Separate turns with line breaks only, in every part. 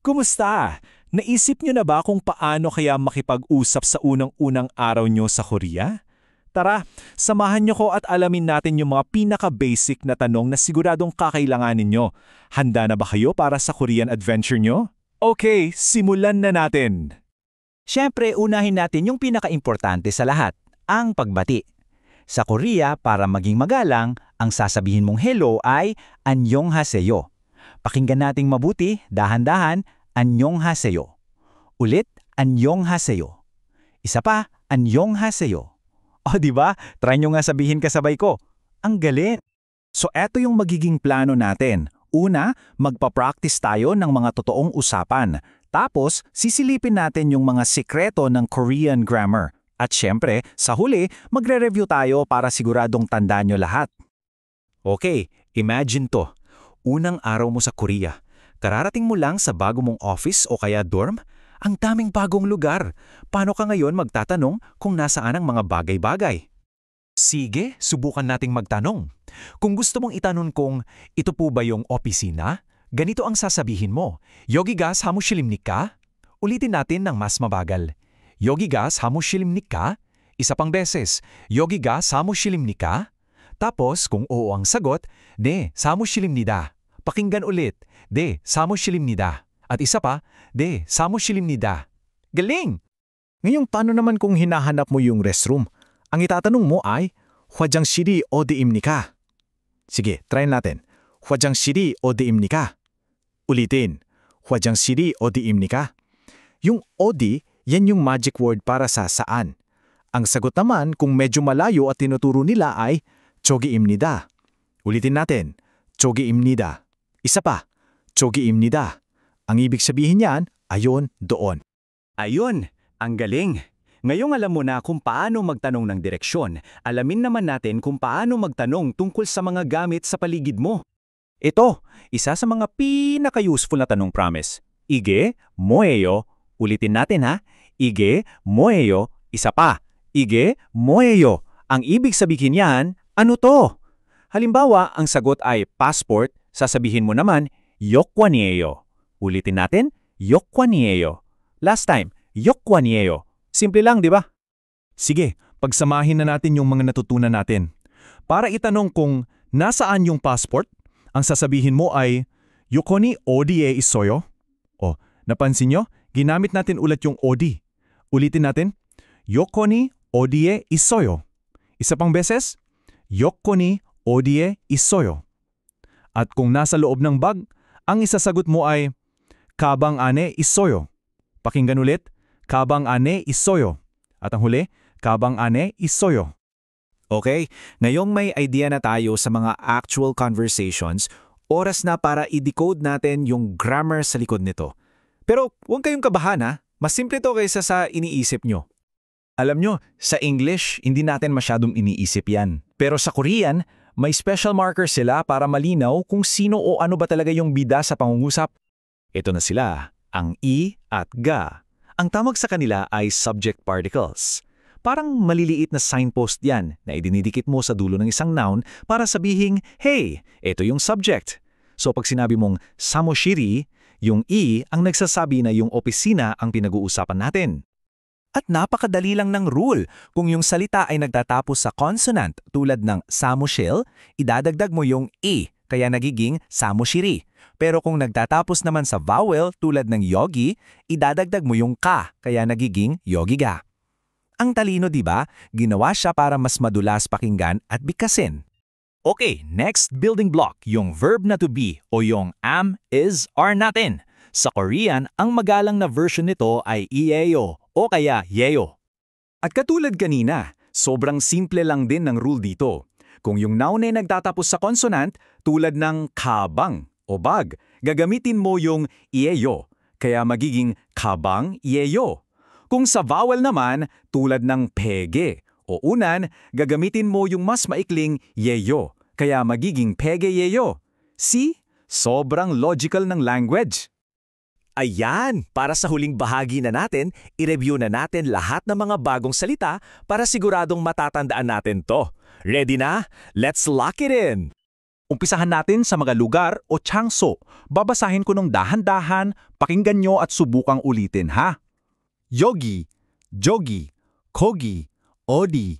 Kumusta? Naisip niyo na ba kung paano kaya makipag-usap sa unang-unang araw niyo sa Korea? Tara, samahan niyo ko at alamin natin yung mga pinaka-basic na tanong na siguradong kakailanganin niyo. Handa na ba kayo para sa Korean adventure niyo? Okay, simulan na natin!
Siyempre, unahin natin yung pinaka-importante sa lahat, ang pagbati. Sa Korea, para maging magalang, ang sasabihin mong hello ay annyeonghaseyo. Pakinggan nating mabuti, dahan-dahan, annyeonghaseyo. Ulit, annyeonghaseyo. Isa pa, annyeonghaseyo. O di ba? Try nyo nga sabihin kasabay ko. Ang galing!
So eto yung magiging plano natin. Una, magpa-practice tayo ng mga totoong usapan. Tapos, sisilipin natin yung mga sikreto ng Korean grammar. At syempre, sa huli, magre-review tayo para siguradong tandaan nyo lahat.
Okay, imagine to. Unang araw mo sa Korea. Kararating mo lang sa bago mong office o kaya dorm. Ang daming bagong lugar. Paano ka ngayon magtatanong kung nasaan ang mga bagay-bagay? Sige, subukan nating magtanong. Kung gusto mong itanong kung ito po ba yung opisina, ganito ang sasabihin mo. Yogiga samushil입니까? Ulitin natin ng mas mabagal. Yogiga samushil입니까? Isa pang beses. Yogiga samushil입니까? Tapos kung oo ang sagot, 네, 사무실입니다. Pakinggan ulit. 네, 사무실입니다. At isa pa, 네, 사무실입니다. Galing!
Ngayon, paano naman kung hinahanap mo yung restroom? Ang itatanong mo ay, 화장실이 어디입니까? Sige, try natin. 화장실이 어디입니까? Ulitin. 화장실이 어디입니까? Yung 어디, yan yung magic word para sa saan. Ang sagot naman kung medyo malayo at tinuturo nila ay 저기입니다. Ulitin natin. 저기입니다. Isa pa. 저기입니다. Ang ibig sabihin niyan, ayon, doon.
Ayun, ang galing! Ngayong alam mo na kung paano magtanong ng direksyon, alamin naman natin kung paano magtanong tungkol sa mga gamit sa paligid mo.
Ito, isa sa mga pinaka-useful na tanong, promise. Ige, 뭐예요? Ulitin natin ha. Ige, 뭐예요? Isa pa. Ige, 뭐예요? Ang ibig sabihin yan, ano to? Halimbawa, ang sagot ay passport, sasabihin mo naman, 여권이에요. Ulitin natin, 여권이에요. Last time, 여권이에요. Simple lang, di ba?
Sige, pagsamahin na natin yung mga natutunan natin. Para itanong kung nasaan yung passport, ang sasabihin mo ay, "Yokoni 어디에 있어요?" O, napansin nyo? Ginamit natin ulit yung 어디. Ulitin natin, "Yokoni 어디에 있어요?" Isa pang beses, "Yokoni 어디에 있어요?" At kung nasa loob ng bag, ang isasagot mo ay, "가방 안에 있어요." Pakinggan ulit, "가방 안에 있어요." At ang huli, "가방 안에 있어요."
Okay, ngayong may idea na tayo sa mga actual conversations, oras na para i-decode natin yung grammar sa likod nito. Pero huwag kayong kabahan ha, mas simple to kaysa sa iniisip nyo. Alam nyo, sa English, hindi natin masyadong iniisip yan. Pero sa Korean, may special marker sila para malinaw kung sino o ano ba talaga yung bida sa pangungusap. Ito na sila, ang I at ga. Ang tawag sa kanila ay subject particles. Parang maliliit na signpost yan na idinidikit mo sa dulo ng isang noun para sabihing, hey, ito yung subject. So pag sinabi mong samushiri, yung I ang nagsasabi na yung opisina ang pinag-uusapan natin. At napakadali lang ng rule. Kung yung salita ay nagtatapos sa consonant tulad ng samushil, idadagdag mo yung I, kaya nagiging samushiri. Pero kung nagtatapos naman sa vowel tulad ng yogi, idadagdag mo yung ka, kaya nagiging yogiga. Ang talino, di ba? Ginawa siya para mas madulas pakinggan at bigkasin. Okay, next building block, yung verb na to be o yung am, is, are natin. Sa Korean, ang magalang na version nito ay iyeyo o kaya yeyo. At katulad kanina, sobrang simple lang din ng rule dito. Kung yung noun ay nagtatapos sa consonant tulad ng kabang o bag, gagamitin mo yung iyeyo, kaya magiging kabang iyeyo. Kung sa vowel naman, tulad ng pege o unan, gagamitin mo yung mas maikling yeyo, kaya magiging pege yeyo. See? Sobrang logical ng language.
Ayan! Para sa huling bahagi na natin, i-review na natin lahat ng mga bagong salita para siguradong matatandaan natin to. Ready na? Let's lock it in!
Umpisahan natin sa mga lugar o tiyangso. Babasahin ko ng dahan-dahan, pakinggan nyo at subukang ulitin, ha? Yogi, Jogi, Kogi, Odi,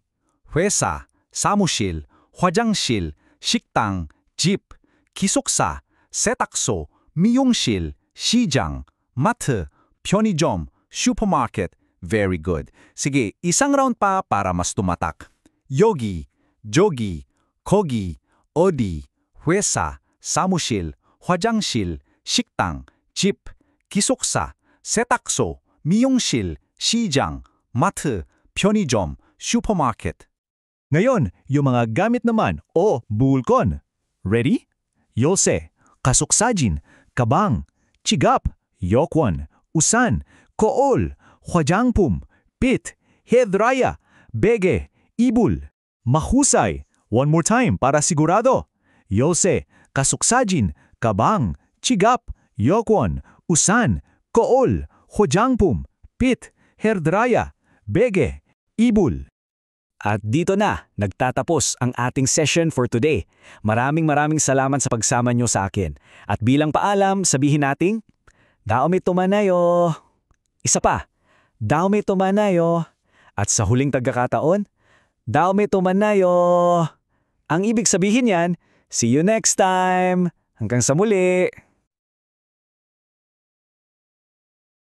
Huesa, Samushil, Hwajangshil, Shiktang, Jeep, Kisoksa, Setakso, Miyongshil, Shijang, Matte, Pyeonijom, Supermarket. Very good. Sige, isang round pa para mas tumatak. Yogi, Jogi, Kogi, Odi, Huesa, Samushil, Hwajangshil, Shiktang, Jeep, Kisoksa, Setakso, Miyongshil, Shijang, Matte, Pyeonijom, Supermarket. Ngayon, yung mga gamit naman o bulkon. Ready? Yolse, Kasuksajin, Kabang, Chigap, Yokwon, Usan, Kool, Hwajangpum, Pit, Hedraya, Bege, Ibul. Mahusay. One more time para sigurado. Yolse, Kasuksajin, Kabang, Chigap, Yokwon, Usan, Kool, Hwajangpum, Pit, Herdraya, Bege, Ibul.
At dito na, nagtatapos ang ating session for today. Maraming salamat sa pagsama nyo sa akin. At bilang paalam, sabihin nating, Daomi tumanayo. Isa pa, Daomi tumanayo. At sa huling pagkakataon, Daomi tumanayo. Ang ibig sabihin yan, see you next time. Hanggang sa muli.